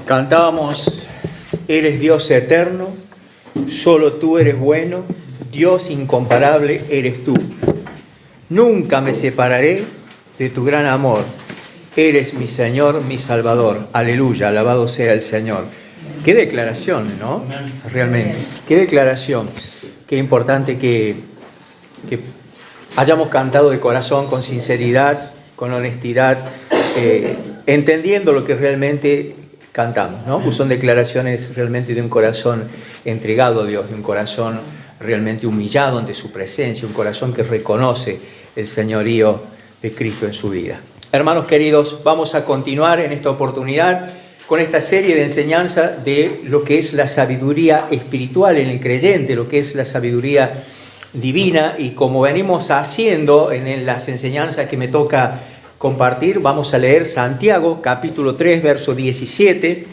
Cantábamos, eres Dios eterno, solo tú eres bueno, Dios incomparable eres tú. Nunca me separaré de tu gran amor, eres mi Señor, mi Salvador. Aleluya, alabado sea el Señor. Qué declaración, ¿no? Realmente, qué declaración. Qué importante que hayamos cantado de corazón, con sinceridad, con honestidad, entendiendo lo que realmente cantamos, ¿no? Pues son declaraciones realmente de un corazón entregado a Dios, de un corazón realmente humillado ante su presencia, un corazón que reconoce el señorío de Cristo en su vida. Hermanos queridos, vamos a continuar en esta oportunidad con esta serie de enseñanza de lo que es la sabiduría espiritual en el creyente, lo que es la sabiduría divina, y como venimos haciendo en las enseñanzas que me toca compartir, vamos a leer Santiago capítulo 3, verso 17,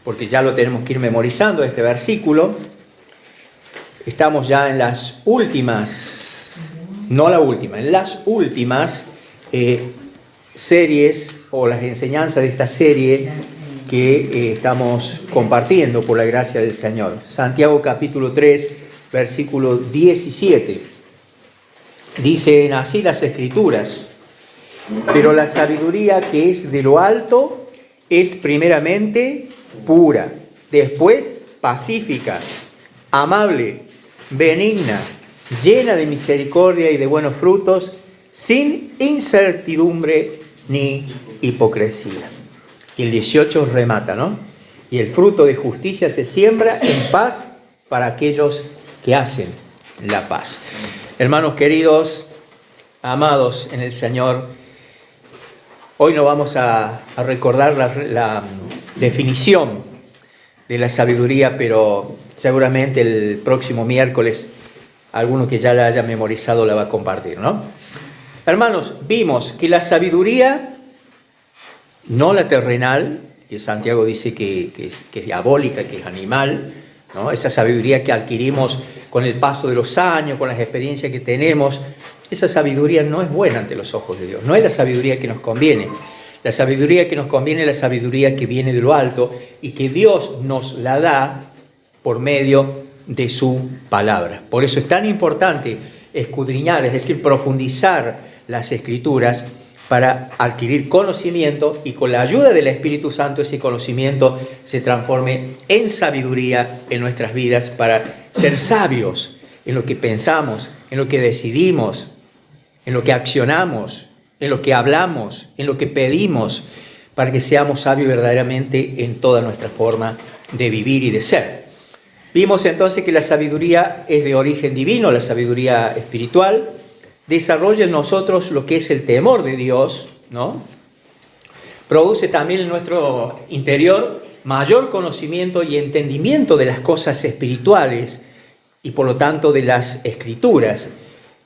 porque ya lo tenemos que ir memorizando este versículo. Estamos ya en las últimas, no la última, en las últimas series o las enseñanzas de esta serie que estamos compartiendo por la gracia del Señor. Santiago capítulo 3, versículo 17. Dicen así las Escrituras: pero la sabiduría que es de lo alto es primeramente pura, después pacífica, amable, benigna, llena de misericordia y de buenos frutos, sin incertidumbre ni hipocresía. Y el 18 remata, ¿no? Y el fruto de justicia se siembra en paz para aquellos que hacen la paz. Hermanos queridos, amados en el Señor, hoy no vamos a recordar la definición de la sabiduría, pero seguramente el próximo miércoles alguno que ya la haya memorizado la va a compartir, ¿no? Hermanos, vimos que la sabiduría, no la terrenal, que Santiago dice que es diabólica, que es animal, ¿no? Esa sabiduría que adquirimos con el paso de los años, con las experiencias que tenemos, esa sabiduría no es buena ante los ojos de Dios, no es la sabiduría que nos conviene. La sabiduría que nos conviene es la sabiduría que viene de lo alto y que Dios nos la da por medio de su palabra. Por eso es tan importante escudriñar, es decir, profundizar las Escrituras para adquirir conocimiento, y con la ayuda del Espíritu Santo ese conocimiento se transforme en sabiduría en nuestras vidas, para ser sabios en lo que pensamos, en lo que decidimos, en lo que accionamos, en lo que hablamos, en lo que pedimos, para que seamos sabios verdaderamente en toda nuestra forma de vivir y de ser. Vimos entonces que la sabiduría es de origen divino, la sabiduría espiritual desarrolla en nosotros lo que es el temor de Dios, ¿no? Produce también en nuestro interior mayor conocimiento y entendimiento de las cosas espirituales y por lo tanto de las Escrituras.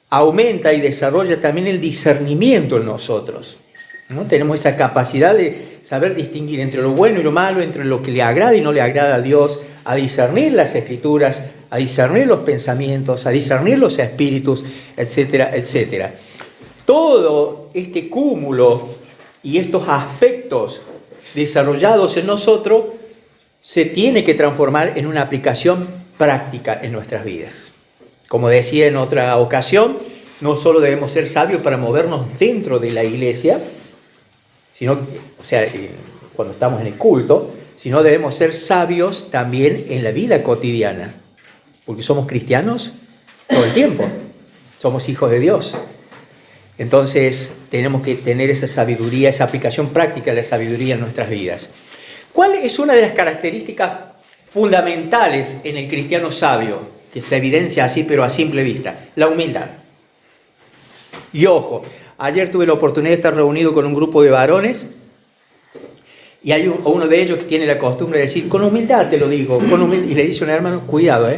Aumenta y desarrolla también el discernimiento en nosotros, ¿no? Tenemos esa capacidad de saber distinguir entre lo bueno y lo malo, entre lo que le agrada y no le agrada a Dios, a discernir las Escrituras, a discernir los pensamientos, a discernir los espíritus, etcétera, etcétera. Todo este cúmulo y estos aspectos desarrollados en nosotros se tiene que transformar en una aplicación práctica en nuestras vidas. Como decía en otra ocasión, no solo debemos ser sabios para movernos dentro de la iglesia, sino, cuando estamos en el culto, sino debemos ser sabios también en la vida cotidiana, porque somos cristianos todo el tiempo, somos hijos de Dios. Entonces tenemos que tener esa sabiduría, esa aplicación práctica de la sabiduría en nuestras vidas. ¿Cuál es una de las características fundamentales en el cristiano sabio, que se evidencia así pero a simple vista? La humildad. Y ojo, ayer tuve la oportunidad de estar reunido con un grupo de varones, y hay uno de ellos que tiene la costumbre de decir, con humildad te lo digo, con humildad, y le dice a un hermano, cuidado,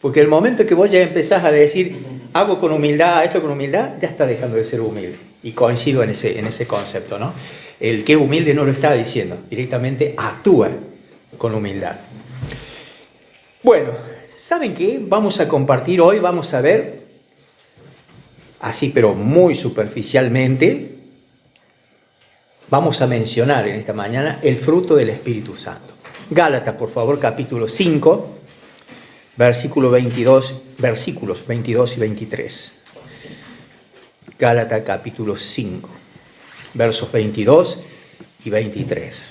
porque el momento que vos ya empezás a decir, hago con humildad, esto con humildad, ya está dejando de ser humilde. Y coincido en ese concepto, ¿no? El que es humilde no lo está diciendo, directamente actúa con humildad. Bueno, ¿saben qué? Vamos a compartir hoy, vamos a ver, así pero muy superficialmente, vamos a mencionar en esta mañana el fruto del Espíritu Santo. Gálatas, por favor, capítulo 5, versículos 22 y 23. Gálatas, capítulo 5, versos 22 y 23.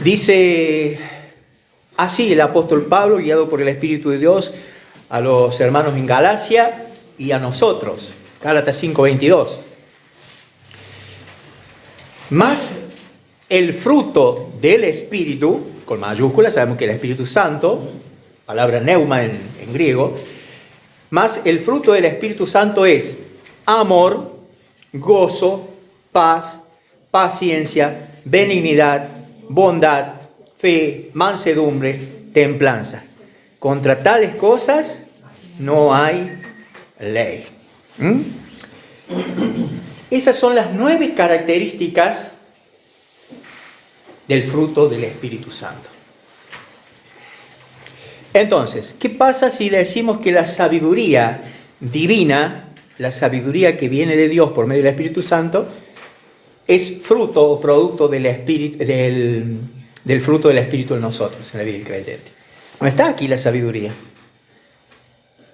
Dice así el apóstol Pablo, guiado por el Espíritu de Dios, a los hermanos en Galacia y a nosotros. Gálatas 5, 22. Mas el fruto del Espíritu, con mayúsculas, sabemos que el Espíritu Santo, palabra neuma en griego, mas el fruto del Espíritu Santo es amor, gozo, paz, paciencia, benignidad, bondad, fe, mansedumbre, templanza. Contra tales cosas no hay ley. Esas son las 9 características del fruto del Espíritu Santo. Entonces, ¿qué pasa si decimos que la sabiduría divina, la sabiduría que viene de Dios por medio del Espíritu Santo, es fruto o producto del fruto del Espíritu en nosotros, en la vida del creyente? No está aquí la sabiduría,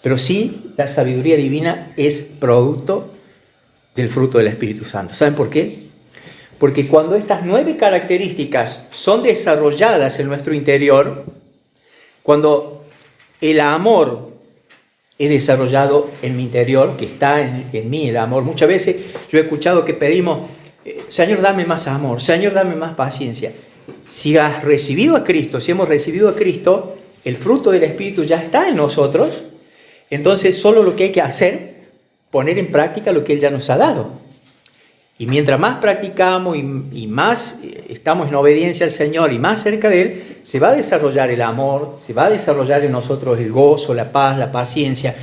pero sí la sabiduría divina es producto del fruto del Espíritu Santo. ¿Saben por qué? Porque cuando estas 9 características son desarrolladas en nuestro interior, cuando el amor es desarrollado en mi interior, que está en mí el amor. Muchas veces yo he escuchado que pedimos, Señor, dame más amor, Señor, dame más paciencia. Si has recibido a Cristo, si hemos recibido a Cristo, el fruto del Espíritu ya está en nosotros. Entonces solo lo que hay que hacer, poner en práctica lo que Él ya nos ha dado. Y mientras más practicamos y más estamos en obediencia al Señor y más cerca de Él, se va a desarrollar el amor, se va a desarrollar en nosotros el gozo, la paz, la paciencia,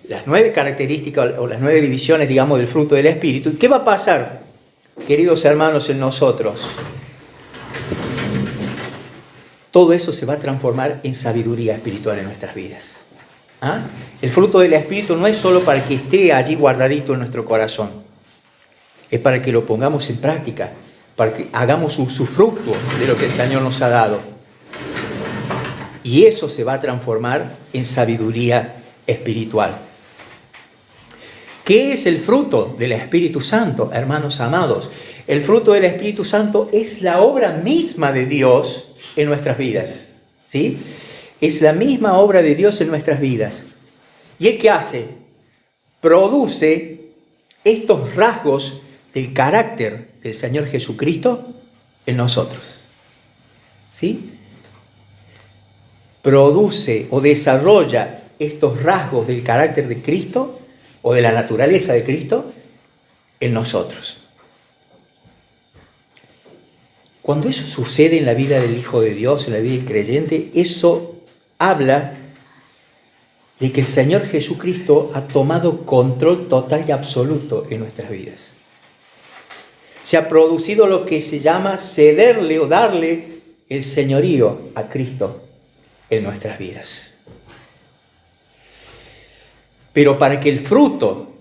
las 9 características o las 9 divisiones, digamos, del fruto del Espíritu. ¿Y qué va a pasar, queridos hermanos, en nosotros? Todo eso se va a transformar en sabiduría espiritual en nuestras vidas. ¿Ah? El fruto del Espíritu no es solo para que esté allí guardadito en nuestro corazón. Es para que lo pongamos en práctica, para que hagamos usufructo de lo que el Señor nos ha dado. Y eso se va a transformar en sabiduría espiritual. ¿Qué es el fruto del Espíritu Santo, hermanos amados? El fruto del Espíritu Santo es la obra misma de Dios en nuestras vidas. ¿Sí? Es la misma obra de Dios en nuestras vidas. ¿Y Él qué hace? Produce estos rasgos del carácter del Señor Jesucristo en nosotros. ¿Sí? Produce o desarrolla estos rasgos del carácter de Cristo o de la naturaleza de Cristo en nosotros. Cuando eso sucede en la vida del Hijo de Dios, en la vida del creyente, eso habla de que el Señor Jesucristo ha tomado control total y absoluto en nuestras vidas. Se ha producido lo que se llama cederle o darle el señorío a Cristo en nuestras vidas. Pero para que el fruto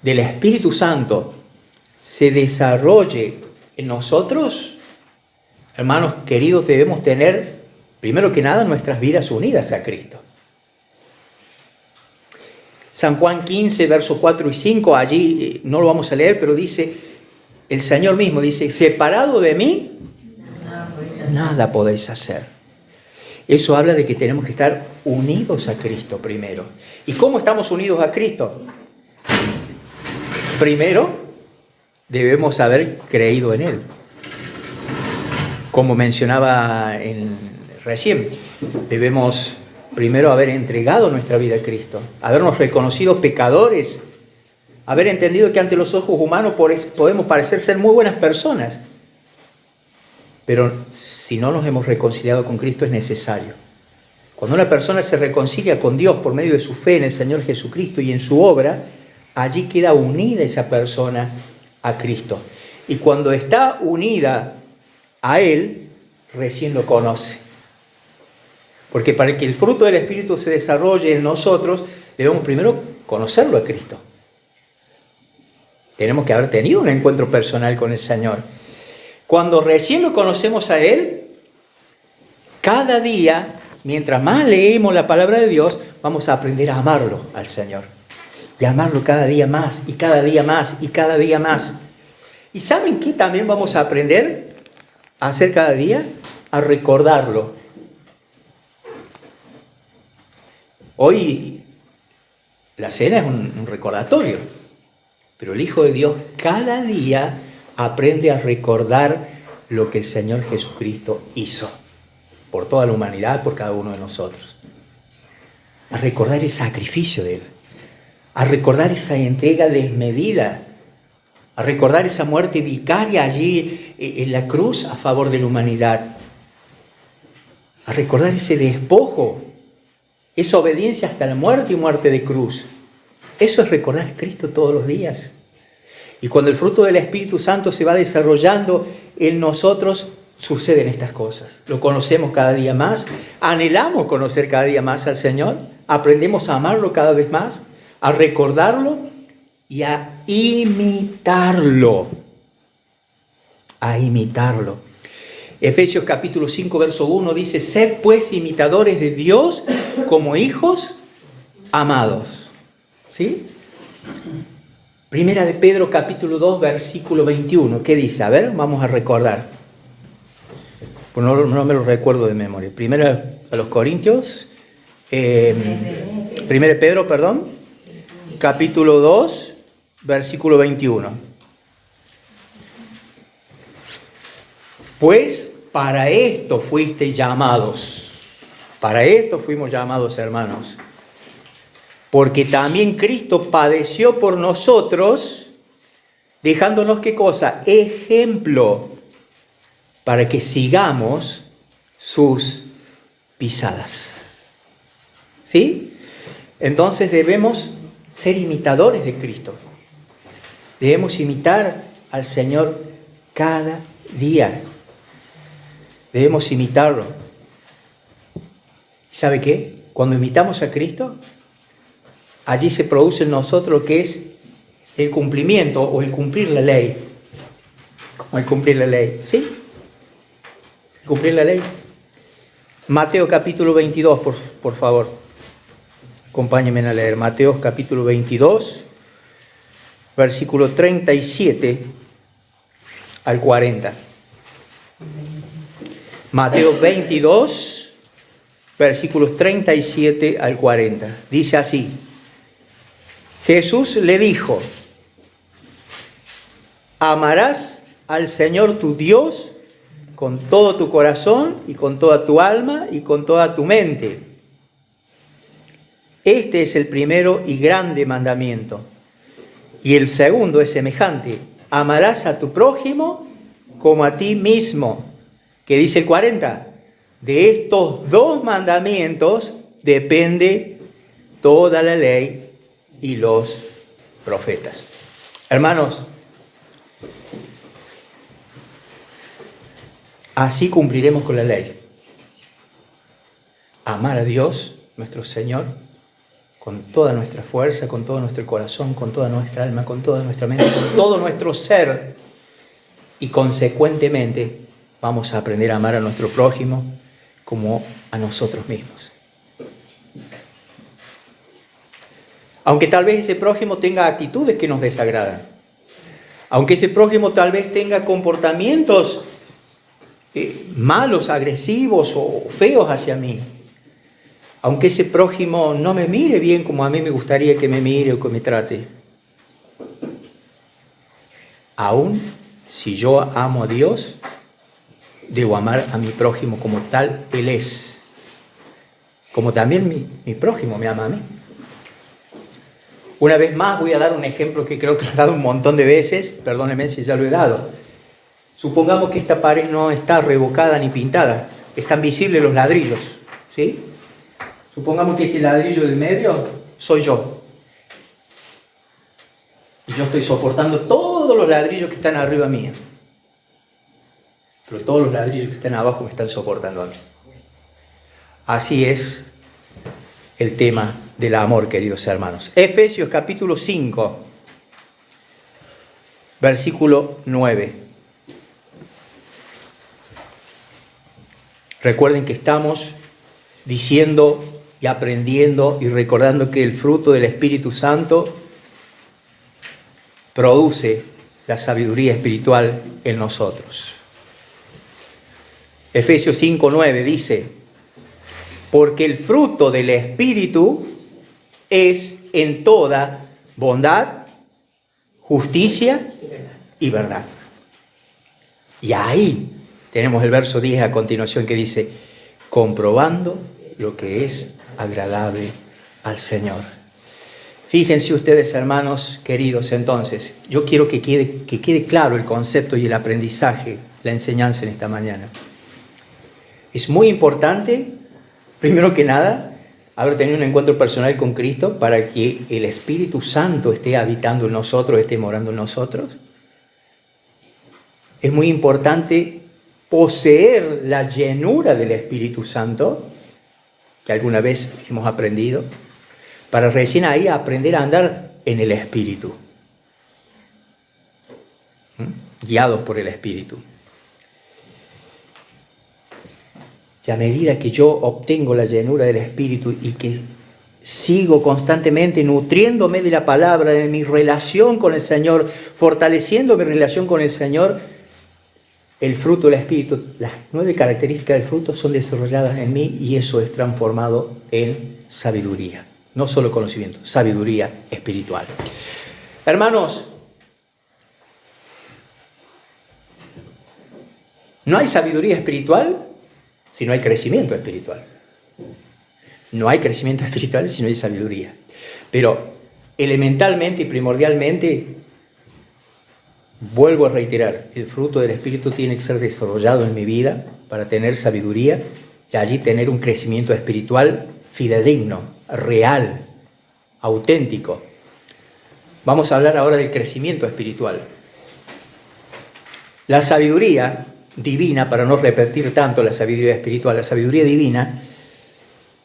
del Espíritu Santo se desarrolle en nosotros, hermanos queridos, debemos tener, primero que nada, nuestras vidas unidas a Cristo. San Juan 15, versos 4 y 5, allí no lo vamos a leer, pero dice, el Señor mismo dice, separado de mí, nada podéis hacer. Eso habla de que tenemos que estar unidos a Cristo primero. ¿Y cómo estamos unidos a Cristo? Primero, debemos haber creído en Él. Como mencionaba recién, debemos primero haber entregado nuestra vida a Cristo, habernos reconocido pecadores, haber entendido que ante los ojos humanos podemos parecer ser muy buenas personas, pero si no nos hemos reconciliado con Cristo es necesario. Cuando una persona se reconcilia con Dios por medio de su fe en el Señor Jesucristo y en su obra, allí queda unida esa persona a Cristo. Y cuando está unida a Él, recién lo conoce. Porque para que el fruto del Espíritu se desarrolle en nosotros, debemos primero conocerlo a Cristo. Tenemos que haber tenido un encuentro personal con el Señor. Cuando recién lo conocemos a Él, cada día, mientras más leemos la palabra de Dios, vamos a aprender a amarlo al Señor. Y amarlo cada día más, y cada día más, y cada día más. ¿Y saben qué también vamos a aprender a hacer cada día? A recordarlo. Hoy la cena es un recordatorio, pero el Hijo de Dios cada día aprende a recordar lo que el Señor Jesucristo hizo por toda la humanidad, por cada uno de nosotros. A recordar el sacrificio de Él, a recordar esa entrega desmedida, a recordar esa muerte vicaria allí en la cruz a favor de la humanidad, a recordar ese despojo, esa obediencia hasta la muerte y muerte de cruz. Eso es recordar a Cristo todos los días. Y cuando el fruto del Espíritu Santo se va desarrollando en nosotros, suceden estas cosas. Lo conocemos cada día más, anhelamos conocer cada día más al Señor, aprendemos a amarlo cada vez más, a recordarlo y a imitarlo. A imitarlo. Efesios capítulo 5, verso 1 dice: sed pues imitadores de Dios como hijos amados. ¿Sí? Primera de Pedro capítulo 2, versículo 21. ¿Qué dice? A ver, vamos a recordar. Pues no me lo recuerdo de memoria. Primera a los Corintios. Primera de Pedro, perdón. Capítulo 2, versículo 21. Pues para esto fuisteis llamados. Para esto fuimos llamados, hermanos. Porque también Cristo padeció por nosotros, dejándonos, ¿qué cosa? Ejemplo, para que sigamos sus pisadas. ¿Sí? Entonces debemos ser imitadores de Cristo. Debemos imitar al Señor cada día. Debemos imitarlo. ¿Sabe qué? Cuando imitamos a Cristo, allí se produce en nosotros lo que es el cumplimiento o el cumplir la ley. Como el cumplir la ley, ¿sí? Cumplir la ley. Mateo capítulo 22, por favor. Acompáñenme a leer. Mateo capítulo 22, versículo 37 al 40. Mateo 22, versículos 37 al 40. Dice así: Jesús le dijo: amarás al Señor tu Dios con todo tu corazón y con toda tu alma y con toda tu mente. Este es el primero y grande mandamiento. Y el segundo es semejante: amarás a tu prójimo como a ti mismo. ¿Qué dice el 40? De estos dos mandamientos depende toda la ley y los profetas. Hermanos, así cumpliremos con la ley. Amar a Dios, nuestro Señor, con toda nuestra fuerza, con todo nuestro corazón, con toda nuestra alma, con toda nuestra mente, con todo nuestro ser. Y consecuentemente vamos a aprender a amar a nuestro prójimo como a nosotros mismos. Aunque tal vez ese prójimo tenga actitudes que nos desagradan. Aunque ese prójimo tal vez tenga comportamientos malos, agresivos o feos hacia mí. Aunque ese prójimo no me mire bien como a mí me gustaría que me mire o que me trate. Aún si yo amo a Dios, debo amar a mi prójimo como tal Él es. Como también mi prójimo me ama a mí. Una vez más voy a dar un ejemplo que creo que he dado un montón de veces. Perdónenme si ya lo he dado. Supongamos que esta pared no está revocada ni pintada. Están visibles los ladrillos. ¿Sí? Supongamos que este ladrillo del medio soy yo. Y yo estoy soportando todos los ladrillos que están arriba mía. Pero todos los ladrillos que están abajo me están soportando a mí. Así es el tema del amor, queridos hermanos. Efesios capítulo 5, versículo 9. Recuerden que estamos diciendo y aprendiendo y recordando que el fruto del Espíritu Santo produce la sabiduría espiritual en nosotros. Efesios 5:9 dice: porque el fruto del Espíritu es en toda bondad, justicia y verdad. Y ahí tenemos el verso 10 a continuación que dice: comprobando lo que es agradable al Señor. Fíjense ustedes, hermanos queridos, entonces, yo quiero que quede claro el concepto y el aprendizaje, la enseñanza en esta mañana. Es muy importante, primero que nada, haber tenido un encuentro personal con Cristo para que el Espíritu Santo esté habitando en nosotros, esté morando en nosotros. Es muy importante poseer la llenura del Espíritu Santo, que alguna vez hemos aprendido, para recién ahí aprender a andar en el Espíritu, guiados por el Espíritu. Y a medida que yo obtengo la llenura del Espíritu y que sigo constantemente nutriéndome de la palabra, de mi relación con el Señor, fortaleciendo mi relación con el Señor, el fruto del Espíritu, las 9 características del fruto son desarrolladas en mí y eso es transformado en sabiduría. No solo conocimiento, sabiduría espiritual. Hermanos, no hay sabiduría espiritual si no hay crecimiento espiritual. No hay crecimiento espiritual si no hay sabiduría. Pero elementalmente y primordialmente, vuelvo a reiterar, el fruto del Espíritu tiene que ser desarrollado en mi vida para tener sabiduría y allí tener un crecimiento espiritual fidedigno, real, auténtico. Vamos a hablar ahora del crecimiento espiritual. La sabiduría divina, para no repetir tanto la sabiduría espiritual, la sabiduría divina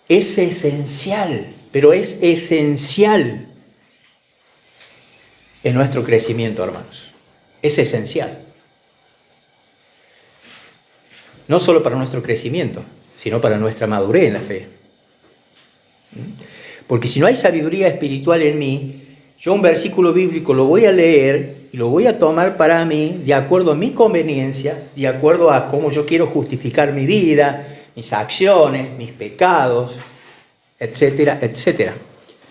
es esencial, pero es esencial en nuestro crecimiento, hermanos. Es esencial. No solo para nuestro crecimiento, sino para nuestra madurez en la fe. Porque si no hay sabiduría espiritual en mí, yo un versículo bíblico lo voy a leer y lo voy a tomar para mí de acuerdo a mi conveniencia, de acuerdo a cómo yo quiero justificar mi vida, mis acciones, mis pecados, etcétera, etcétera.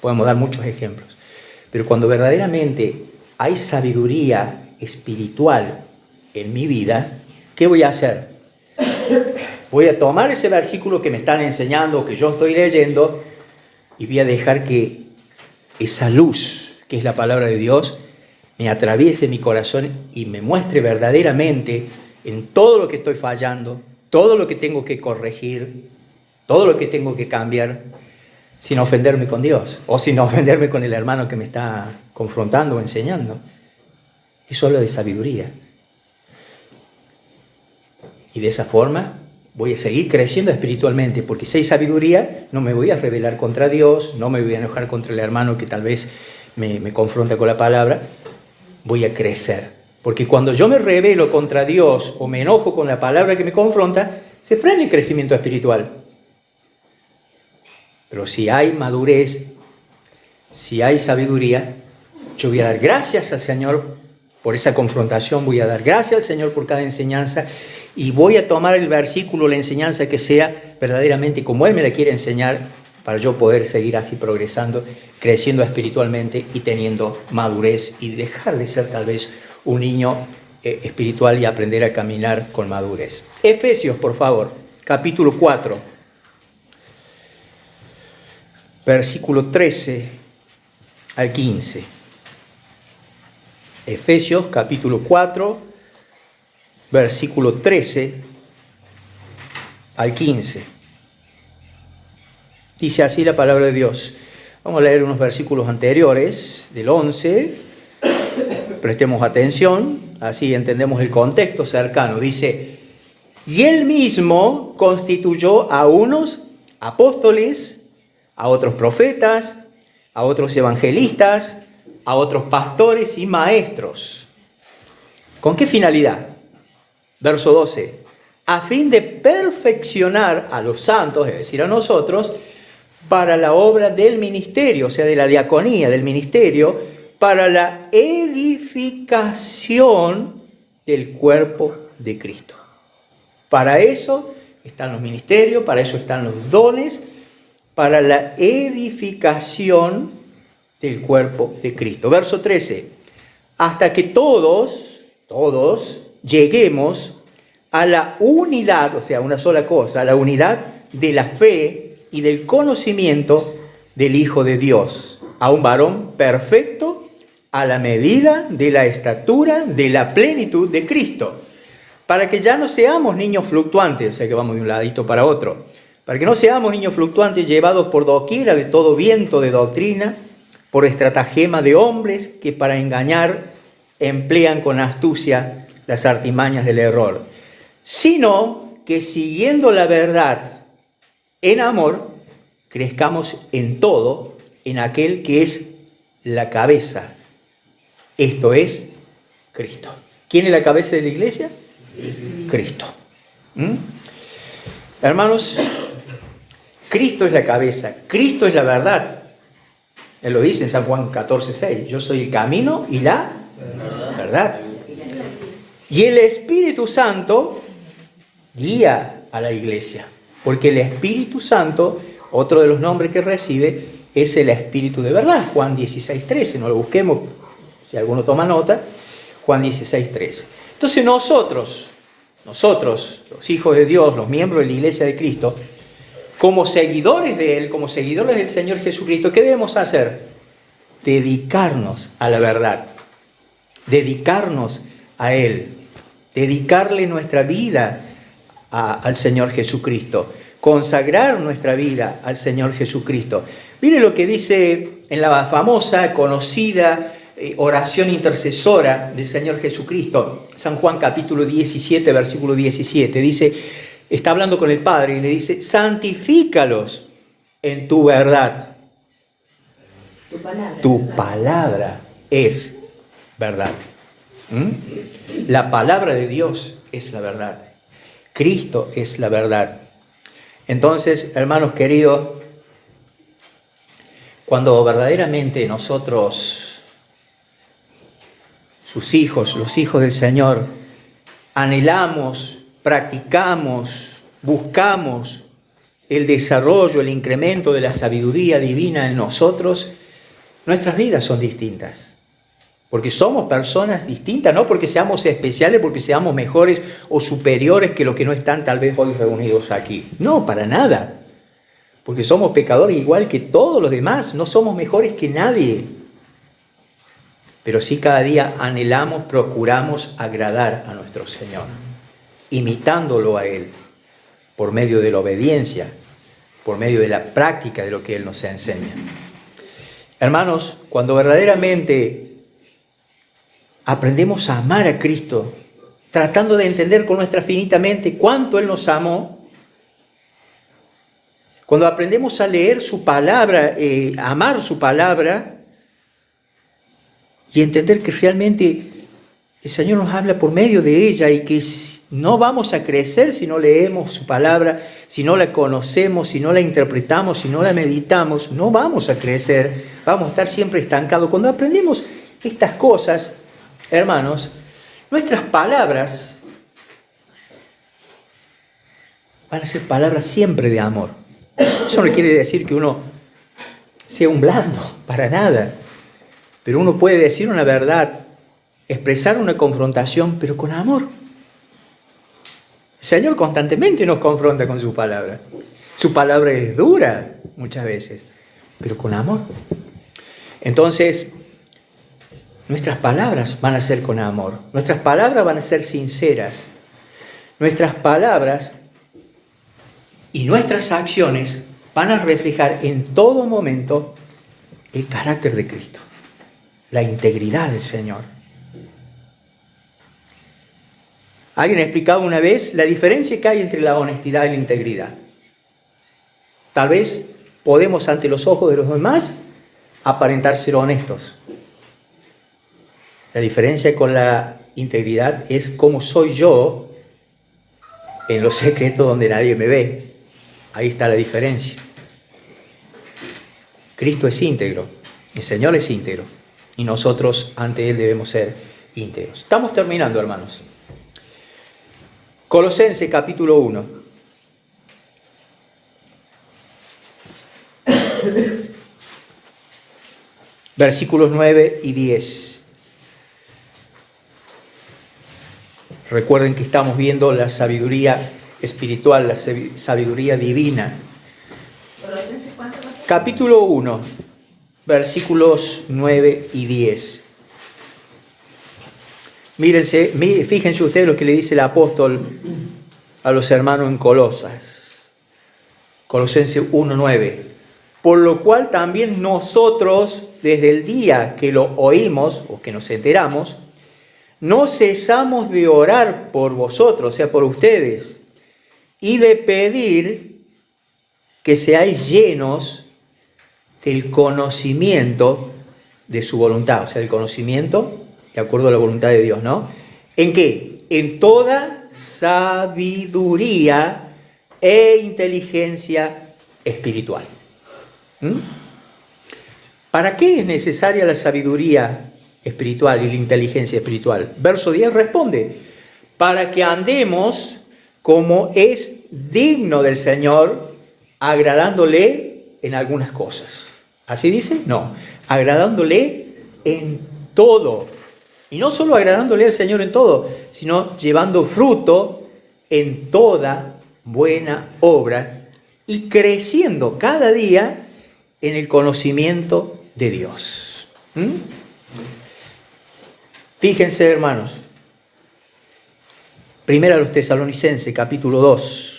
Podemos dar muchos ejemplos. Pero cuando verdaderamente hay sabiduría espiritual en mi vida, ¿qué voy a hacer? Voy a tomar ese versículo que me están enseñando, que yo estoy leyendo, y voy a dejar que esa luz, que es la palabra de Dios, me atraviese mi corazón y me muestre verdaderamente en todo lo que estoy fallando, todo lo que tengo que corregir, todo lo que tengo que cambiar, sin ofenderme con Dios o sin ofenderme con el hermano que me está confrontando o enseñando. Eso habla de sabiduría. Y de esa forma voy a seguir creciendo espiritualmente, porque si hay sabiduría, no me voy a rebelar contra Dios, no me voy a enojar contra el hermano que tal vez me confronta con la palabra, voy a crecer. Porque cuando yo me rebelo contra Dios o me enojo con la palabra que me confronta, se frena el crecimiento espiritual. Pero si hay madurez, si hay sabiduría, yo voy a dar gracias al Señor por esa confrontación, voy a dar gracias al Señor por cada enseñanza y voy a tomar el versículo, la enseñanza que sea verdaderamente como Él me la quiere enseñar para yo poder seguir así progresando, creciendo espiritualmente y teniendo madurez y dejar de ser tal vez un niño espiritual y aprender a caminar con madurez. Efesios, por favor, capítulo 4, versículo 13 al 15. Efesios, capítulo 4, versículo 13 al 15. Dice así la palabra de Dios. Vamos a leer unos versículos anteriores, del 11. Prestemos atención, así entendemos el contexto cercano. Dice: y Él mismo constituyó a unos apóstoles, a otros profetas, a otros evangelistas, a otros pastores y maestros. ¿Con qué finalidad? Verso 12. a fin de perfeccionar a los santos, es decir, a nosotros, para la obra del ministerio, o sea, de la diaconía, del ministerio, para la edificación del cuerpo de Cristo. Para eso están los ministerios, para eso están los dones, para la edificación del cuerpo de Cristo. Verso 13. Hasta que todos lleguemos a la unidad, o sea, una sola cosa, a la unidad de la fe y del conocimiento del Hijo de Dios, a un varón perfecto, a la medida de la estatura de la plenitud de Cristo, para que ya no seamos niños fluctuantes, o sea que vamos de un ladito para otro, para que no seamos niños fluctuantes llevados por doquiera de todo viento de doctrina, por estratagema de hombres que para engañar emplean con astucia las artimañas del error, sino que siguiendo la verdad en amor, crezcamos en todo en aquel que es la cabeza, esto es Cristo. ¿Quién es la cabeza de la iglesia? Cristo. Hermanos, Cristo es la cabeza, Cristo es la verdad. Él lo dice en San Juan 14:6, yo soy el camino y la verdad. Y el Espíritu Santo guía a la iglesia, porque el Espíritu Santo, otro de los nombres que recibe, es el Espíritu de verdad. Juan 16:13, no lo busquemos, si alguno toma nota, Juan 16:13. Entonces nosotros, los hijos de Dios, los miembros de la iglesia de Cristo, como seguidores de Él, como seguidores del Señor Jesucristo, ¿qué debemos hacer? Dedicarnos a la verdad, dedicarnos a Él, dedicarle nuestra vida al Señor Jesucristo, consagrar nuestra vida al Señor Jesucristo. Mire lo que dice en la famosa, conocida oración intercesora del Señor Jesucristo, San Juan capítulo 17, versículo 17, dice, está hablando con el Padre y le dice, santifícalos en tu verdad. Tu palabra es verdad. La palabra de Dios es la verdad. Cristo es la verdad. Entonces, hermanos queridos, cuando verdaderamente nosotros, sus hijos, los hijos del Señor, anhelamos, practicamos, buscamos el desarrollo, el incremento de la sabiduría divina en nosotros, nuestras vidas son distintas. Porque somos personas distintas, no porque seamos especiales, porque seamos mejores o superiores que los que no están tal vez hoy reunidos aquí. No, para nada. Porque somos pecadores igual que todos los demás, no somos mejores que nadie. Pero sí cada día anhelamos, procuramos agradar a nuestro Señor, imitándolo a Él, por medio de la obediencia, por medio de la práctica de lo que Él nos enseña. Hermanos, cuando verdaderamente aprendemos a amar a Cristo, tratando de entender con nuestra finita mente cuánto Él nos amó, cuando aprendemos a leer su palabra, amar su palabra, y entender que realmente el Señor nos habla por medio de ella y que no vamos a crecer si no leemos su palabra, si no la conocemos, si no la interpretamos, si no la meditamos, no vamos a crecer, vamos a estar siempre estancados. Cuando aprendemos estas cosas, hermanos, nuestras palabras van a ser palabras siempre de amor. Eso no quiere decir que uno sea un blando, para nada. Pero uno puede decir una verdad, expresar una confrontación, pero con amor. El Señor constantemente nos confronta con su palabra. Su palabra es dura muchas veces, pero con amor. Entonces, nuestras palabras van a ser con amor. Nuestras palabras van a ser sinceras. Nuestras palabras y nuestras acciones van a reflejar en todo momento el carácter de Cristo, la integridad del Señor. Alguien explicaba una vez la diferencia que hay entre la honestidad y la integridad. Tal vez podemos ante los ojos de los demás aparentar ser honestos. La diferencia con la integridad es cómo soy yo en lo secreto donde nadie me ve. Ahí está la diferencia. Cristo es íntegro, el Señor es íntegro, y nosotros ante Él debemos ser íntegros. Estamos terminando, hermanos. Colosenses capítulo 1. Versículos 9 y 10. Recuerden que estamos viendo la sabiduría espiritual, la sabiduría divina. Capítulo 1, versículos 9 y 10. Mírense, fíjense ustedes lo que le dice el apóstol a los hermanos en Colosas. Colosenses 1, 9. Por lo cual también nosotros, desde el día que lo oímos o que nos enteramos, no cesamos de orar por vosotros, o sea, por ustedes, y de pedir que seáis llenos del conocimiento de su voluntad, o sea, del conocimiento de acuerdo a la voluntad de Dios, ¿no? ¿En qué? En toda sabiduría e inteligencia espiritual. ¿Para qué es necesaria la sabiduría espiritual y la inteligencia espiritual? Verso 10 responde: para que andemos como es digno del Señor, agradándole en algunas cosas. ¿Así dice? No, agradándole en todo. Y no solo agradándole al Señor en todo, sino llevando fruto en toda buena obra y creciendo cada día en el conocimiento de Dios. Fíjense, hermanos, primero a los Tesalonicenses, capítulo 2.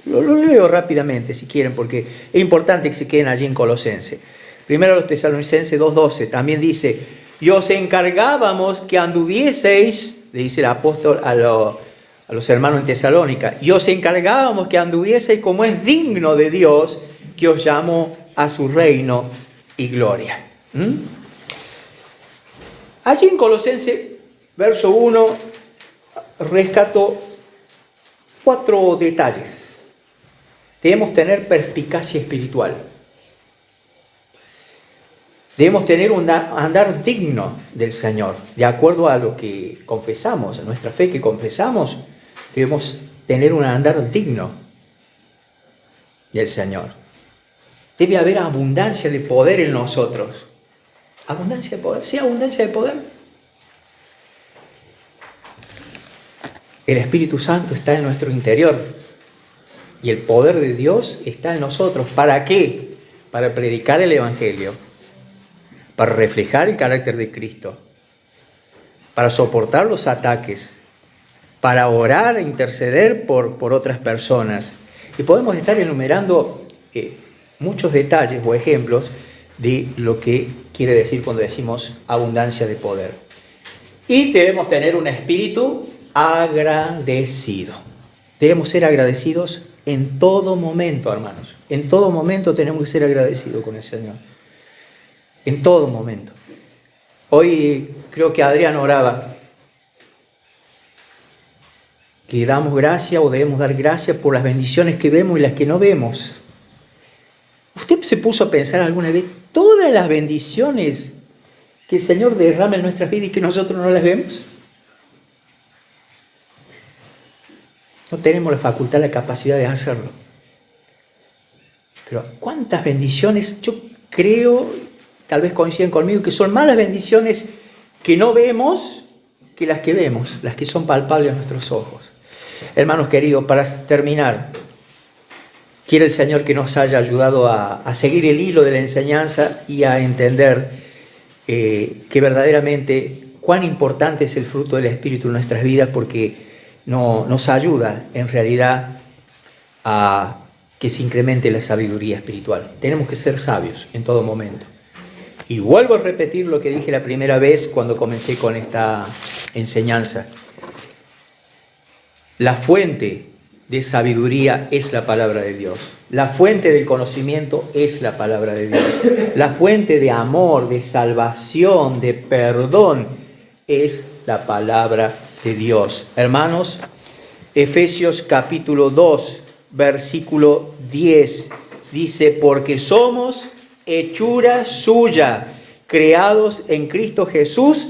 Lo leo rápidamente si quieren, porque es importante que se queden allí en Colosenses. Primero a los Tesalonicenses 2:12, también dice: y os encargábamos que anduvieseis, le dice el apóstol a los hermanos en Tesalónica, y os encargábamos que anduvieseis como es digno de Dios, que os llamó a su reino y gloria. Allí en Colosenses, verso 1, rescato 4 detalles. Debemos tener perspicacia espiritual. Debemos tener un andar digno del Señor, de acuerdo a lo que confesamos, a nuestra fe que confesamos. Debemos tener un andar digno del Señor. Debe haber abundancia de poder en nosotros. ¿Abundancia de poder? Sí, abundancia de poder. El Espíritu Santo está en nuestro interior y el poder de Dios está en nosotros. ¿Para qué? Para predicar el Evangelio, para reflejar el carácter de Cristo, para soportar los ataques, para orar e interceder por otras personas. Y podemos estar enumerando muchos detalles o ejemplos de lo que quiere decir cuando decimos abundancia de poder. Y debemos tener un espíritu agradecido. Debemos ser agradecidos en todo momento, hermanos. En todo momento tenemos que ser agradecidos con el Señor. En todo momento. Hoy creo que Adrián oraba que damos gracias o debemos dar gracias por las bendiciones que vemos y las que no vemos. ¿Usted se puso a pensar alguna vez todas las bendiciones que el Señor derrama en nuestras vidas y que nosotros no las vemos? No tenemos la facultad, la capacidad de hacerlo. Pero ¿cuántas bendiciones? Yo creo, tal vez coinciden conmigo, que son más las bendiciones que no vemos que las que vemos, las que son palpables a nuestros ojos. Hermanos queridos, para terminar, quiere el Señor que nos haya ayudado a seguir el hilo de la enseñanza y a entender que verdaderamente cuán importante es el fruto del Espíritu en nuestras vidas, porque nos ayuda en realidad a que se incremente la sabiduría espiritual. Tenemos que ser sabios en todo momento. Y vuelvo a repetir lo que dije la primera vez cuando comencé con esta enseñanza. La fuente de sabiduría es la palabra de Dios. La fuente del conocimiento es la palabra de Dios. La fuente de amor, de salvación, de perdón es la palabra de Dios. Hermanos, Efesios capítulo 2, versículo 10, dice, porque somos hechura suya, creados en Cristo Jesús,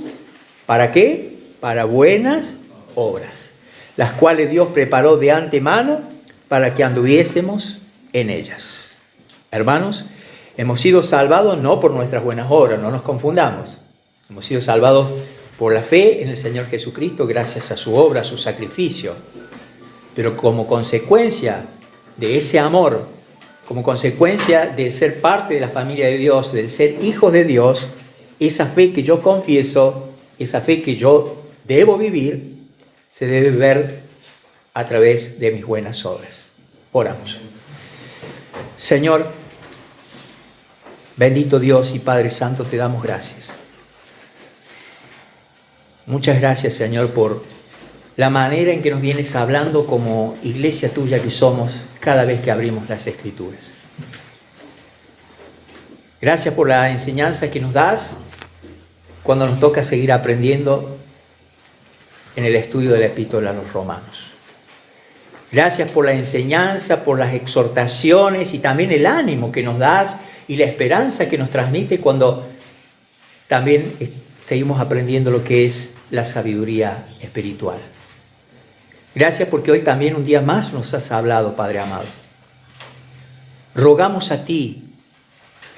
¿para qué? Para buenas obras, las cuales Dios preparó de antemano para que anduviésemos en ellas. Hermanos, hemos sido salvados no por nuestras buenas obras, no nos confundamos. Hemos sido salvados por la fe en el Señor Jesucristo, gracias a su obra, a su sacrificio. Pero como consecuencia de ese amor, como consecuencia de ser parte de la familia de Dios, de ser hijos de Dios, esa fe que yo confieso, esa fe que yo debo vivir, se debe ver a través de mis buenas obras. Oramos. Señor, bendito Dios y Padre Santo, te damos gracias. Muchas gracias, Señor, por la manera en que nos vienes hablando como iglesia tuya que somos cada vez que abrimos las Escrituras. Gracias por la enseñanza que nos das cuando nos toca seguir aprendiendo en el estudio de la Epístola a los Romanos. Gracias por la enseñanza, por las exhortaciones y también el ánimo que nos das y la esperanza que nos transmite cuando también seguimos aprendiendo lo que es la sabiduría espiritual. Gracias porque hoy también un día más nos has hablado, Padre amado. Rogamos a ti,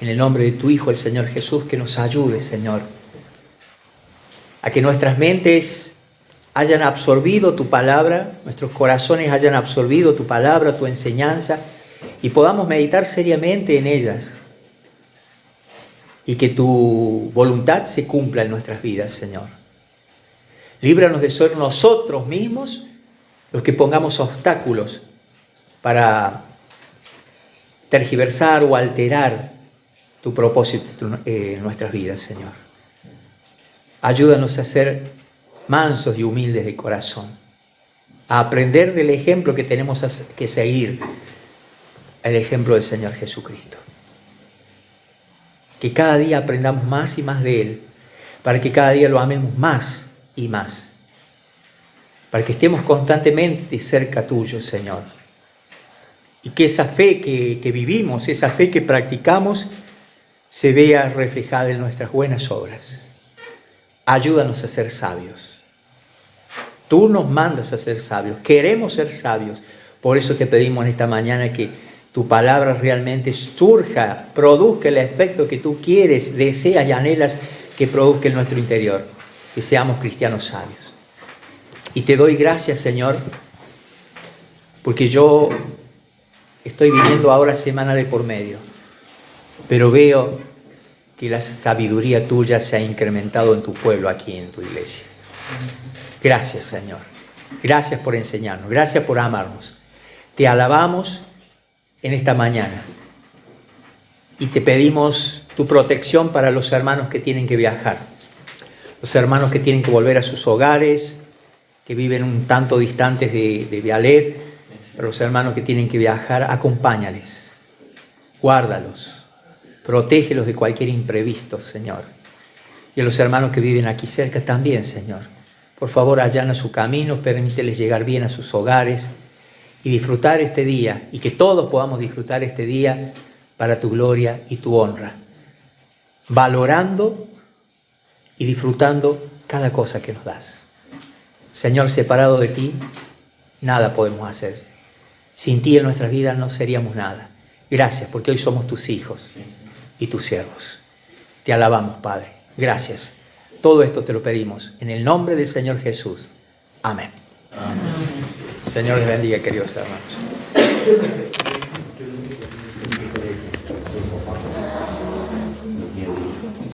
en el nombre de tu Hijo, el Señor Jesús, que nos ayudes, Señor, a que nuestras mentes hayan absorbido tu palabra, nuestros corazones hayan absorbido tu palabra, tu enseñanza, y podamos meditar seriamente en ellas. Y que tu voluntad se cumpla en nuestras vidas, Señor. Líbranos de ser nosotros mismos los que pongamos obstáculos para tergiversar o alterar tu propósito en nuestras vidas, Señor. Ayúdanos a ser mansos y humildes de corazón, a aprender del ejemplo que tenemos que seguir, el ejemplo del Señor Jesucristo. Que cada día aprendamos más y más de Él, para que cada día lo amemos más y más, para que estemos constantemente cerca tuyo, Señor, y que esa fe que vivimos, esa fe que practicamos, se vea reflejada en nuestras buenas obras. Ayúdanos a ser sabios. Tú nos mandas a ser sabios, queremos ser sabios, por eso te pedimos en esta mañana que tu palabra realmente surja, produzca el efecto que tú quieres, deseas y anhelas que produzca en nuestro interior, que seamos cristianos sabios. Y te doy gracias, Señor, porque yo estoy viviendo ahora semana de por medio, pero veo que la sabiduría tuya se ha incrementado en tu pueblo aquí en tu iglesia. Gracias, Señor. Gracias por enseñarnos, gracias por amarnos. Te alabamos en esta mañana y te pedimos tu protección para los hermanos que tienen que viajar, los hermanos que tienen que volver a sus hogares, que viven un tanto distantes de Vialet, los hermanos que tienen que viajar, acompáñales, guárdalos, protégelos de cualquier imprevisto, Señor. Y a los hermanos que viven aquí cerca también, Señor. Por favor, allana su camino, permíteles llegar bien a sus hogares y disfrutar este día, y que todos podamos disfrutar este día para tu gloria y tu honra, valorando y disfrutando cada cosa que nos das. Señor, separado de ti, nada podemos hacer. Sin ti en nuestras vidas no seríamos nada. Gracias, porque hoy somos tus hijos y tus siervos. Te alabamos, Padre. Gracias. Todo esto te lo pedimos en el nombre del Señor Jesús. Amén. Amén. Señor les bendiga, queridos hermanos.